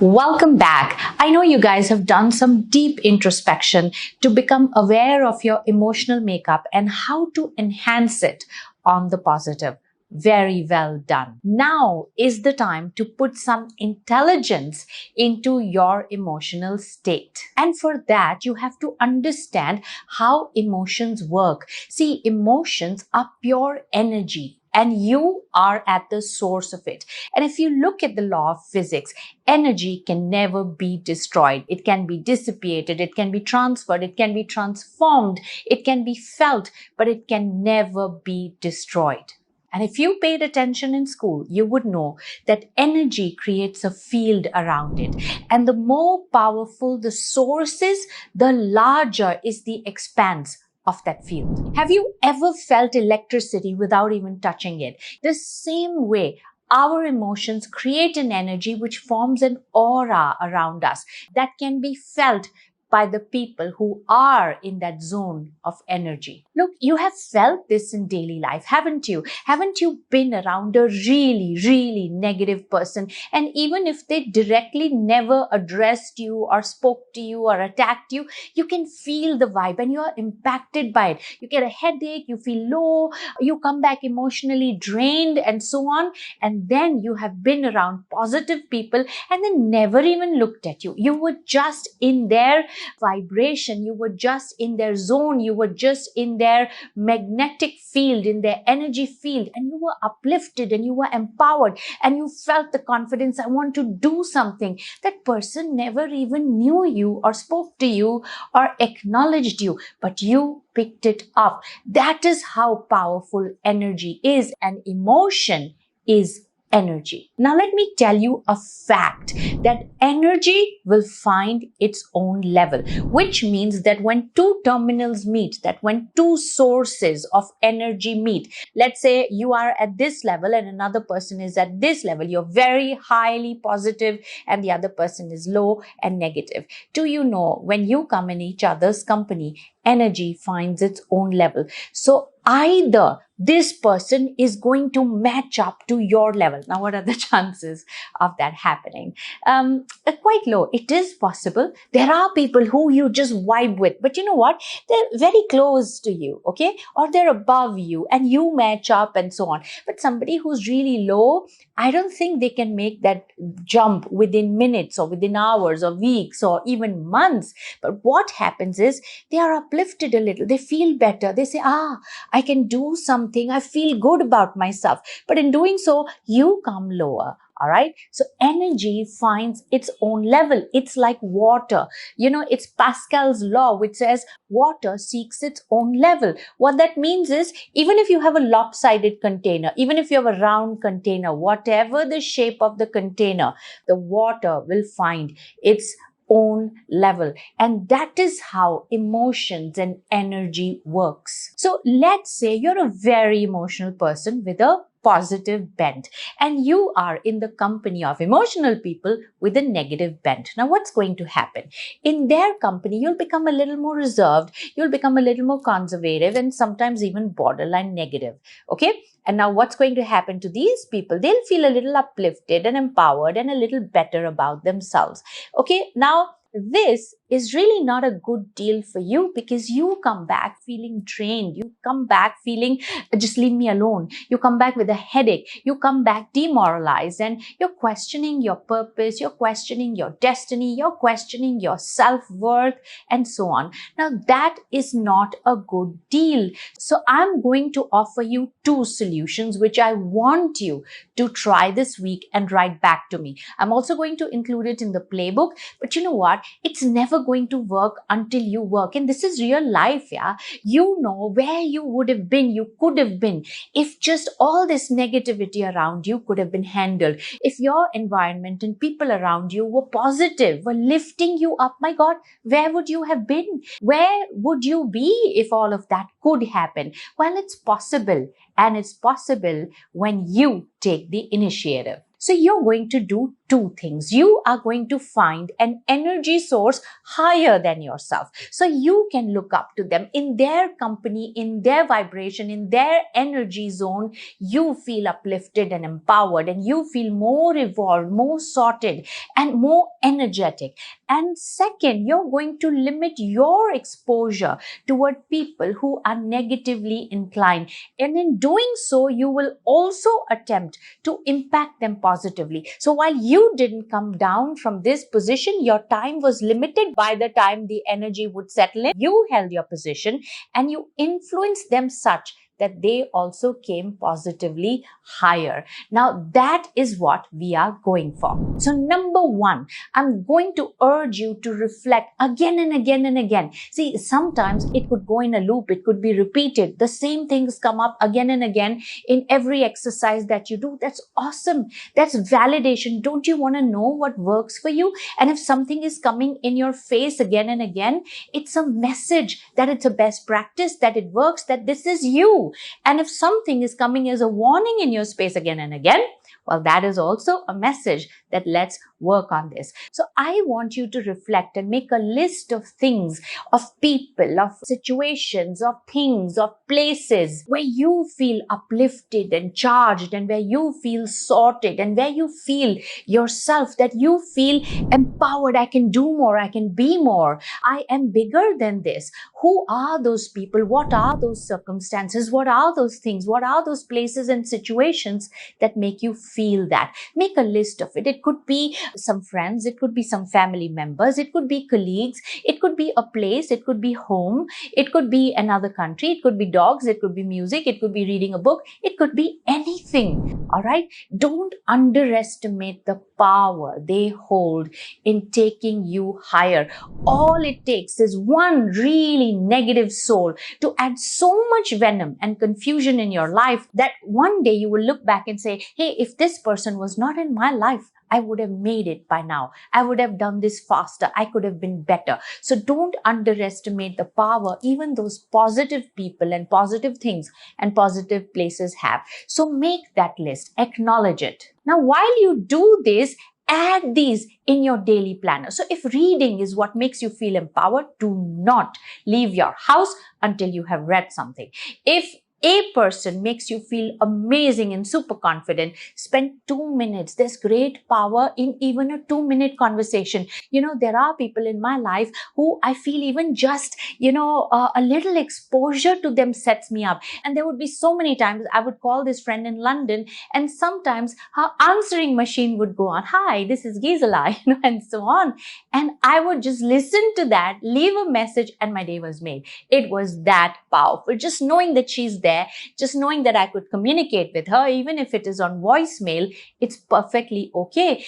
Welcome back. I know you guys have done some deep introspection to become aware of your emotional makeup and how to enhance it on the positive. Very well done. Now is the time to put some intelligence into your emotional state. And for that, you have to understand how emotions work. See, emotions are pure energy, and you are at the source of it. And if you look at the law of physics, energy can never be destroyed. It can be dissipated, it can be transferred, it can be transformed, it can be felt, but it can never be destroyed. And if you paid attention in school, you would know that energy creates a field around it. And the more powerful the source is, the larger is the expanse of that field. Have you ever felt electricity without even touching it? The same way, our emotions create an energy which forms an aura around us that can be felt by the people who are in that zone of energy. Look, you have felt this in daily life, haven't you? Haven't you been around a really negative person, and even if they directly never addressed you or spoke to you or attacked you, you can feel the vibe and you are impacted by it. You get a headache, you feel low, you come back emotionally drained and so on. And then you have been around positive people and they never even looked at you. You were just in their vibration, you were just in their zone, you were just in their magnetic field, in their energy field, and you were uplifted and you were empowered and you felt the confidence, I want to do something. That person never even knew you or spoke to you or acknowledged you, but you picked it up. That is how powerful energy is, and emotion is energy. Now let me tell you a fact that energy will find its own level, which means that when two terminals meet, that when two sources of energy meet, let's say you are at this level and another person is at this level, you're very highly positive and the other person is low and negative. Do you know, when you come in each other's company, energy finds its own level. So either this person is going to match up to your level. Now, what are the chances of that happening? Quite low. It is possible. There are people who you just vibe with, but you know what? They're very close to you, okay? Or they're above you and you match up and so on. But somebody who's really low, I don't think they can make that jump within minutes or within hours or weeks or even months. But what happens is they are uplifted a little. They feel better. They say, I can do something. I feel good about myself. But in doing so, you come lower. All right. So energy finds its own level. It's like water. You know, it's Pascal's law, which says water seeks its own level. What that means is, even if you have a lopsided container, even if you have a round container, whatever the shape of the container, the water will find its own level. And that is how emotions and energy works. So let's say you're a very emotional person with a positive bent and you are in the company of emotional people with a negative bent. Now what's going to happen? In their company, you'll become a little more reserved, you'll become a little more conservative and sometimes even borderline negative. Okay? And now what's going to happen to these people? They'll feel a little uplifted and empowered and a little better about themselves. Okay? Now this is really not a good deal for you because you come back feeling drained. You come back feeling, just leave me alone. You come back with a headache. You come back demoralized and you're questioning your purpose. You're questioning your destiny. You're questioning your self-worth and so on. Now that is not a good deal. So I'm going to offer you two solutions which I want you to try this week and write back to me. I'm also going to include it in the playbook, but you know what? It's never going to work until you work. And this is real life, yeah. You know where you would have been, you could have been, if just all this negativity around you could have been handled. If your environment and people around you were positive, were lifting you up, my God, where would you have been? Where would you be if all of that could happen? Well, it's possible. And it's possible when you take the initiative. So you're going to do two things. You are going to find an energy source higher than yourself. So you can look up to them in their company, in their vibration, in their energy zone. You feel uplifted and empowered, and you feel more evolved, more sorted, and more energetic. And second, you're going to limit your exposure toward people who are negatively inclined. And in doing so, you will also attempt to impact them positively. So while you didn't come down from this position, your time was limited by the time the energy would settle in. You held your position and you influenced them such that they also came positively higher. Now that is what we are going for. So number one, I'm going to urge you to reflect again and again and again. See, sometimes it could go in a loop. It could be repeated. The same things come up again and again in every exercise that you do. That's awesome. That's validation. Don't you want to know what works for you? And if something is coming in your face again and again, it's a message that it's a best practice, that it works, that this is you. And if something is coming as a warning in your space again and again, well, that is also a message that let's work on this. So I want you to reflect and make a list of things, of people, of situations, of things, of places where you feel uplifted and charged, and where you feel sorted, and where you feel yourself, that you feel empowered. I can do more. I can be more. I am bigger than this. Who are those people? What are those circumstances? What are those things? What are those places and situations that make you feel that? Make a list of it. It could be some friends, it could be some family members, it could be colleagues, it could be a place, it could be home, it could be another country, it could be dogs, it could be music, it could be reading a book, it could be anything. All right? Don't underestimate the power they hold in taking you higher. All it takes is one really negative soul to add so much venom and confusion in your life that one day you will look back and say, hey, if this person was not in my life, I would have made it by now. I would have done this faster. I could have been better. So don't underestimate the power even those positive people and positive things and positive places have. So make that list. Acknowledge it. Now, while you do this, add these in your daily planner. So if reading is what makes you feel empowered, do not leave your house until you have read something. If a person makes you feel amazing and super confident, spend 2 minutes. There's great power in even a 2-minute conversation. You know, there are people in my life who I feel even just, a little exposure to them sets me up. And there would be so many times I would call this friend in London, and sometimes her answering machine would go on, hi, this is Gisela, and so on. And I would just listen to that, leave a message, and my day was made. It was that powerful. Just knowing that she's there, just knowing that I could communicate with her, even if it is on voicemail, it's perfectly okay.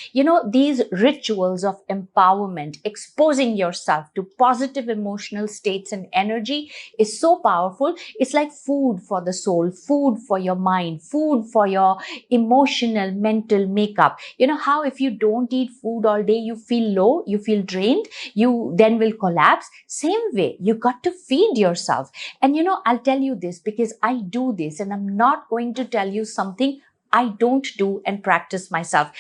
These rituals of empowerment, exposing yourself to positive emotional states and energy is so powerful. It's like food for the soul, food for your mind, food for your emotional, mental makeup. You know how if you don't eat food all day, you feel low, you feel drained, you then will collapse. Same way, you got to feed yourself. And I'll tell you this because I do this, and I'm not going to tell you something I don't do and practice myself.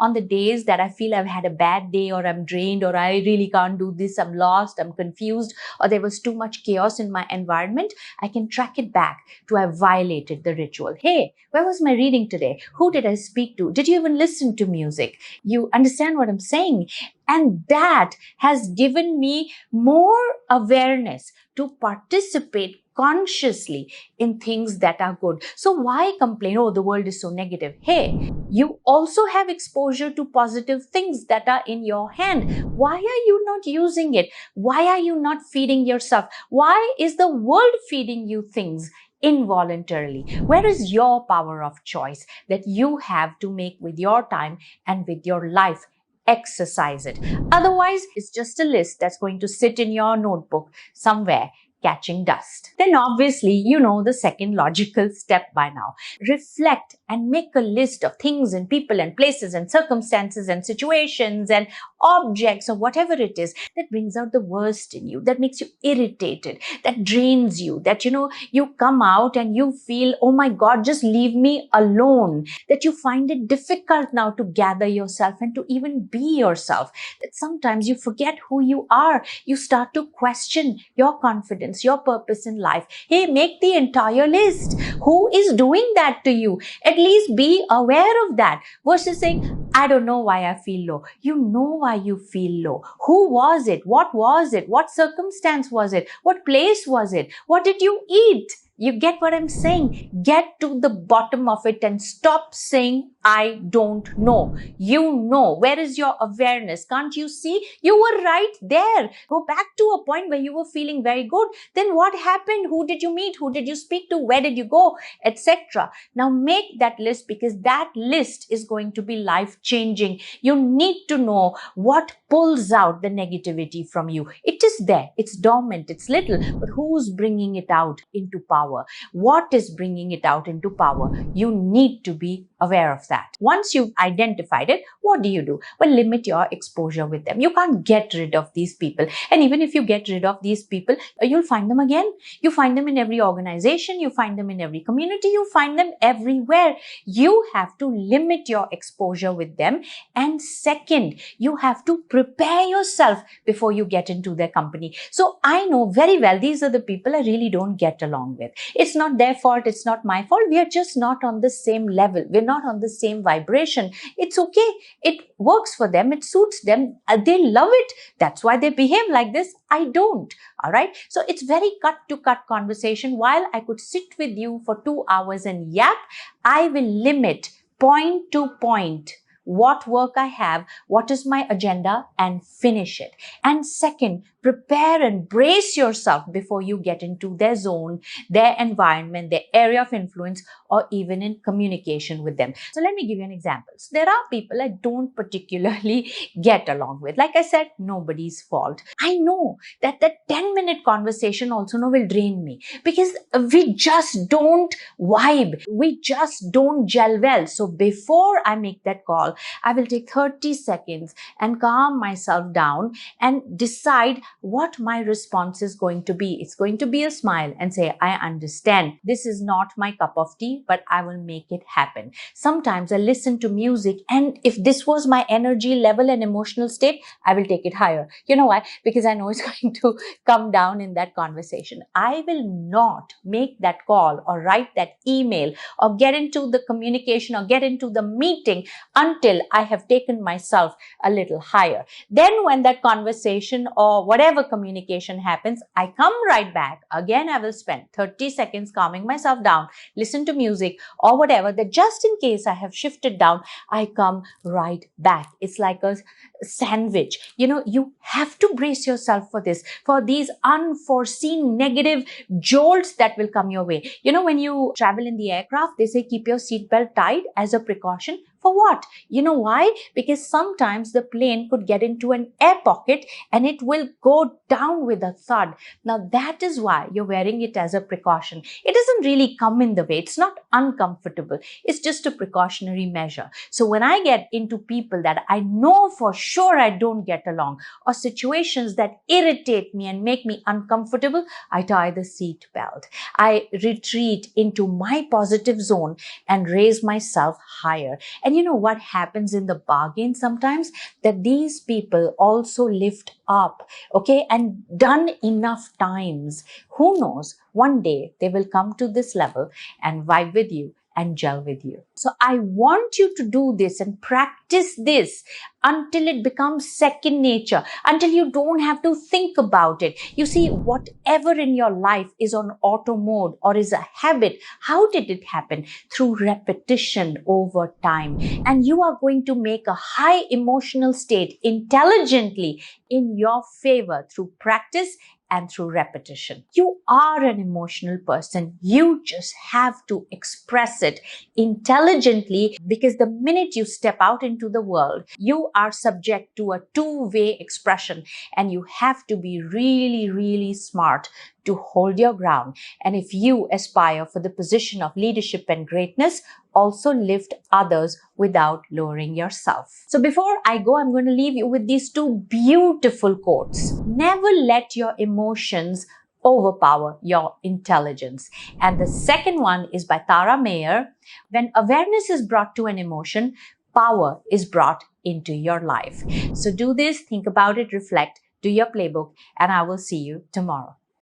On the days that I feel I've had a bad day, or I'm drained, or I really can't do this, I'm lost, I'm confused, or there was too much chaos in my environment, I can track it back to I violated the ritual. Hey, where was my reading today? Who did I speak to? Did you even listen to music? You understand what I'm saying? And that has given me more awareness to participate consciously in things that are good. So why complain? Oh, the world is so negative. Hey, you also have exposure to positive things that are in your hand. Why are you not using it? Why are you not feeding yourself? Why is the world feeding you things involuntarily? Where is your power of choice that you have to make with your time and with your life? Exercise it. Otherwise, it's just a list that's going to sit in your notebook somewhere catching dust. Then obviously, you know the second logical step by now. Reflect and make a list of things and people and places and circumstances and situations and objects, or whatever it is that brings out the worst in you, that makes you irritated, that drains you, that, you come out and you feel, oh my God, just leave me alone, that you find it difficult now to gather yourself and to even be yourself, that sometimes you forget who you are. You start to question your confidence, your purpose in life. Hey, make the entire list. Who is doing that to you? At least be aware of that versus saying, I don't know why I feel low. You know why you feel low. Who was it? What was it? What circumstance was it? What place was it? What did you eat? You get what I'm saying? Get to the bottom of it and stop saying, I don't know. You know. Where is your awareness? Can't you see? You were right there. Go back to a point where you were feeling very good. Then what happened? Who did you meet? Who did you speak to? Where did you go? Etc. Now make that list, because that list is going to be life changing. You need to know what pulls out the negativity from you. It is there. It's dormant. It's little. But who's bringing it out into power? What is bringing it out into power? You need to be aware of that. Once you've identified it, what do? Well, limit your exposure with them. You can't get rid of these people. And even if you get rid of these people, you'll find them again. You find them in every organization. You find them in every community. You find them everywhere. You have to limit your exposure with them. And second, you have to prepare yourself before you get into their company. So I know very well these are the people I really don't get along with. It's not their fault. It's not my fault. We are just not on the same level. We're not on the same vibration. It's okay. It works for them. It suits them. They love it. That's why they behave like this. I don't. All right. So it's very cut to cut conversation. While I could sit with you for 2 hours and yap, I will limit point to point what work I have, what is my agenda, and finish it. And second, prepare and brace yourself before you get into their zone, their environment, their area of influence, or even in communication with them. So let me give you an example. So there are people I don't particularly get along with. Like I said, nobody's fault. I know that 10-minute conversation also will drain me, because we just don't vibe. We just don't gel well. So before I make that call, I will take 30 seconds and calm myself down and decide what my response is going to be. It's going to be a smile and say, I understand. This is not my cup of tea, but I will make it happen. Sometimes I listen to music, and if this was my energy level and emotional state, I will take it higher. You know why? Because I know it's going to come down in that conversation. I will not make that call or write that email or get into the communication or get into the meeting until I have taken myself a little higher. Then when that conversation or whatever communication happens, I come right back. Again, I will spend 30 seconds calming myself down, listen to music or whatever, that just in case I have shifted down, I come right back. It's like a sandwich. You have to brace yourself for this, for these unforeseen negative jolts that will come your way. When you travel in the aircraft, they say keep your seatbelt tied as a precaution. For what? You know why? Because sometimes the plane could get into an air pocket and it will go down with a thud. Now that is why you're wearing it as a precaution. It doesn't really come in the way. It's not uncomfortable. It's just a precautionary measure. So when I get into people that I know for sure I don't get along, or situations that irritate me and make me uncomfortable, I tie the seat belt. I retreat into my positive zone and raise myself higher. And you know what happens in the bargain sometimes? That these people also lift up, okay, and done enough times. Who knows? One day they will come to this level and vibe with you and gel with you. So I want you to do this and practice this until it becomes second nature, until you don't have to think about it. You see, whatever in your life is on auto mode or is a habit, how did it happen? Through repetition over time. And you are going to make a high emotional state intelligently in your favor through practice and through repetition. You are an emotional person. You just have to express it intelligently, because the minute you step out into the world, you are subject to a two-way expression, and you have to be really, really smart to hold your ground. And if you aspire for the position of leadership and greatness, also lift others without lowering yourself. So before I go, I'm going to leave you with these two beautiful quotes. Never let your emotions overpower your intelligence. And the second one is by Tara Mayer. When awareness is brought to an emotion, power is brought into your life. So do this, think about it, reflect, do your playbook, and I will see you tomorrow.